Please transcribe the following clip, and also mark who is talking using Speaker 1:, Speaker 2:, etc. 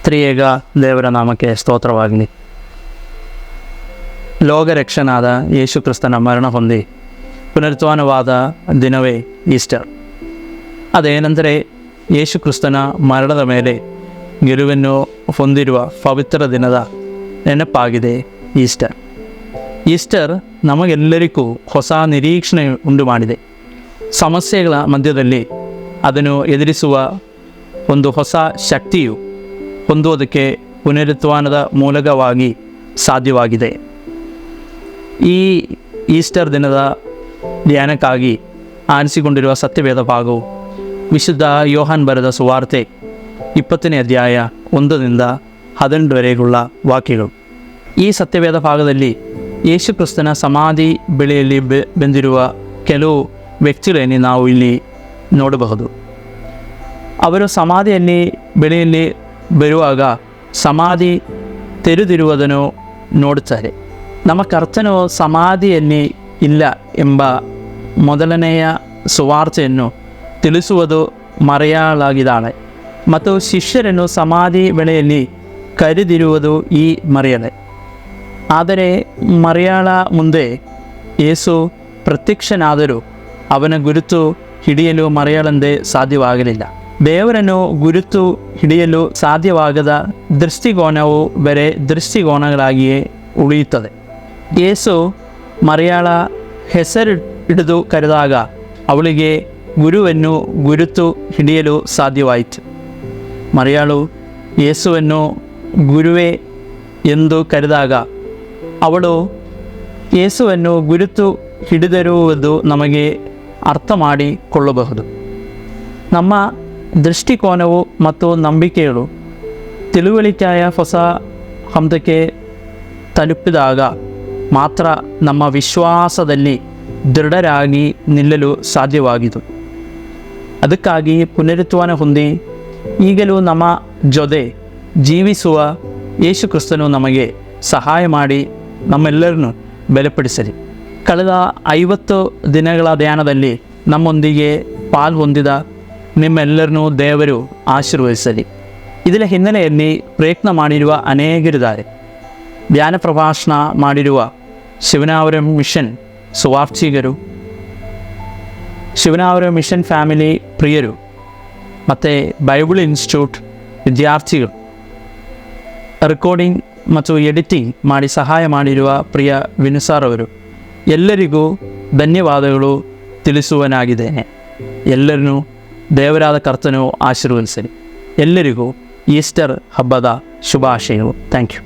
Speaker 1: ತ್ರಿಯೇಕ ದೇವರ ನಾಮಕ್ಕೆ ಸ್ತೋತ್ರವಾಗಲಿ. ಲೋಕರಕ್ಷನಾದ ಯೇಸು ಕ್ರಿಸ್ತನ ಮರಣ ಹೊಂದಿ ಪುನರುತ್ಥಾನವಾದ ದಿನವೇ ಈಸ್ಟರ್. ಅದೇನೆಂದರೆ ಯೇಸು ಕ್ರಿಸ್ತನ ಮರಣದ ಮೇಲೆ ಗೆಲುವನ್ನು ಹೊಂದಿರುವ ಪವಿತ್ರ ದಿನದ ನೆನಪಾಗಿದೆ ಈಸ್ಟರ್. ಈಸ್ಟರ್ ನಮಗೆಲ್ಲರಿಗೂ ಹೊಸ ನಿರೀಕ್ಷಣೆ ಉಂಟು ಮಾಡಿದೆ. ಸಮಸ್ಯೆಗಳ ಮಧ್ಯದಲ್ಲಿ ಅದನ್ನು ಎದುರಿಸುವ ಒಂದು ಹೊಸ ಶಕ್ತಿಯು ಹೊಂದುವುದಕ್ಕೆ ಪುನರುತ್ಥಾನದ ಮೂಲಕವಾಗಿ ಸಾಧ್ಯವಾಗಿದೆ. ಈ ಈಸ್ಟರ್ ದಿನದ ಧ್ಯಾನಕ್ಕಾಗಿ ಆರಿಸಿಕೊಂಡಿರುವ ಸತ್ಯವೇದ ಭಾಗವು ವಿಶುದ್ಧ ಯೋಹಾನ್ ಬರೆದ ಸುವಾರ್ತೆ 20ನೇ ಅಧ್ಯಾಯ 1ರಿಂದ 18 ವಾಕ್ಯಗಳು. ಈ ಸತ್ಯವೇದ ಭಾಗದಲ್ಲಿ ಯೇಸು ಕ್ರಿಸ್ತನ ಸಮಾಧಿ ಬೆಳೆಯಲ್ಲಿ ಬೆಂದಿರುವ ಕೆಲವು ವ್ಯಕ್ತಿಗಳನ್ನು ನಾವು ಇಲ್ಲಿ ನೋಡಬಹುದು. ಅವರು ಸಮಾಧಿಯಲ್ಲಿ ಬೆಳೆಯಲ್ಲಿ ಬರುವಾಗ ಸಮಾಧಿ ತೆರೆದಿರುವುದನ್ನು ನೋಡುತ್ತಾರೆ. ನಮ್ಮ ಕರ್ತನು ಸಮಾಧಿಯಲ್ಲಿ ಇಲ್ಲ ಎಂಬ ಮೊದಲನೆಯ ಸುವಾರ್ತೆಯನ್ನು ತಿಳಿಸುವುದು ಮರೆಯಲಾಗಿದ್ದಾಳೆ ಮತ್ತು ಶಿಷ್ಯರನ್ನು ಸಮಾಧಿ ಬೆಳೆಯಲ್ಲಿ ಕರೆದಿರುವುದು ಈ ಮರೆಯಲೆ. ಆದರೆ ಮರೆಯಾಳ ಮುಂದೆ ಯೇಸು ಪ್ರತ್ಯಕ್ಷನಾದರೂ ಅವನ ಗುರುತು ಹಿಡಿಯಲು ಮರೆಯಾಳಂದೇ ಸಾಧ್ಯವಾಗಲಿಲ್ಲ. ದೇವರನ್ನು ಗುರುತು ಹಿಡಿಯಲು ಸಾಧ್ಯವಾಗದ ದೃಷ್ಟಿಕೋನವು ಬೇರೆ ದೃಷ್ಟಿಕೋನಗಳಾಗಿಯೇ ಉಳಿಯುತ್ತದೆ. ಯೇಸು ಮರಿಯಾಳ ಹೆಸರು ಹಿಡಿದು ಕರೆದಾಗ ಅವಳಿಗೆ ಗುರುವನ್ನು ಗುರುತು ಹಿಡಿಯಲು ಸಾಧ್ಯವಾಯಿತು. ಮರಿಯಾಳು ಯೇಸುವನ್ನು ಗುರುವೇ ಎಂದು ಕರೆದಾಗ ಅವಳು ಯೇಸುವನ್ನು ಗುರುತು ಹಿಡಿದಿರುವುದು ನಮಗೆ ಅರ್ಥ ಮಾಡಿಕೊಳ್ಳಬಹುದು. ನಮ್ಮ ದೃಷ್ಟಿಕೋನವು ಮತ್ತು ನಂಬಿಕೆಗಳು ತಿಳುವಳಿಕೆಯ ಹೊಸ ಹಂತಕ್ಕೆ ತಲುಪಿದಾಗ ಮಾತ್ರ ನಮ್ಮ ವಿಶ್ವಾಸದಲ್ಲಿ ದೃಢರಾಗಿ ನಿಲ್ಲಲು ಸಾಧ್ಯವಾಗಿತ್ತು. ಅದಕ್ಕಾಗಿ ಪುನರುತ್ಥಾನ ಹೊಂದಿ ಈಗಲೂ ನಮ್ಮ ಜೊತೆ ಜೀವಿಸುವ ಯೇಸು ಕ್ರಿಸ್ತನು ನಮಗೆ ಸಹಾಯ ಮಾಡಿ ನಮ್ಮೆಲ್ಲರನ್ನು ಬಲಪಡಿಸಲಿ. ಕಳೆದ 50 ದಿನಗಳ ಧ್ಯಾನದಲ್ಲಿ ನಮ್ಮೊಂದಿಗೆ ಪಾಲ್ಹೊಂದಿದ ನಿಮ್ಮೆಲ್ಲರನ್ನೂ ದೇವರು ಆಶೀರ್ವದಿಸಲಿ. ಇದರ ಹಿನ್ನೆಲೆಯಲ್ಲಿ ಪ್ರಯತ್ನ ಮಾಡಿರುವ ಅನೇಕರಿದ್ದಾರೆ. ಧ್ಯಾನ ಪ್ರಭಾಷಣ ಮಾಡಿರುವ ಶಿವನಾವರ ಮಿಷನ್ ಸುವಾರ್ಚಿಗರು, ಶಿವನಾವರ ಮಿಷನ್ ಫ್ಯಾಮಿಲಿ ಪ್ರಿಯರು ಮತ್ತು ಬೈಬಲ್ ಇನ್ಸ್ಟಿಟ್ಯೂಟ್ ವಿದ್ಯಾರ್ಥಿಗಳು, ರೆಕಾರ್ಡಿಂಗ್ ಮತ್ತು ಎಡಿಟಿಂಗ್ ಮಾಡಿ ಸಹಾಯ ಮಾಡಿರುವ ಪ್ರಿಯ ವಿನುಸಾರ್ ಅವರು ಎಲ್ಲರಿಗೂ ಧನ್ಯವಾದಗಳು ತಿಳಿಸುವನಾಗಿದ್ದೇನೆ. ಎಲ್ಲರನ್ನೂ ದೇವರಾದ ಕರ್ತನು ಆಶೀರ್ವದಿಸಲಿ. ಎಲ್ಲರಿಗೂ ಈಸ್ಟರ್ ಹಬ್ಬದ ಶುಭಾಶಯಗಳು. Thank you.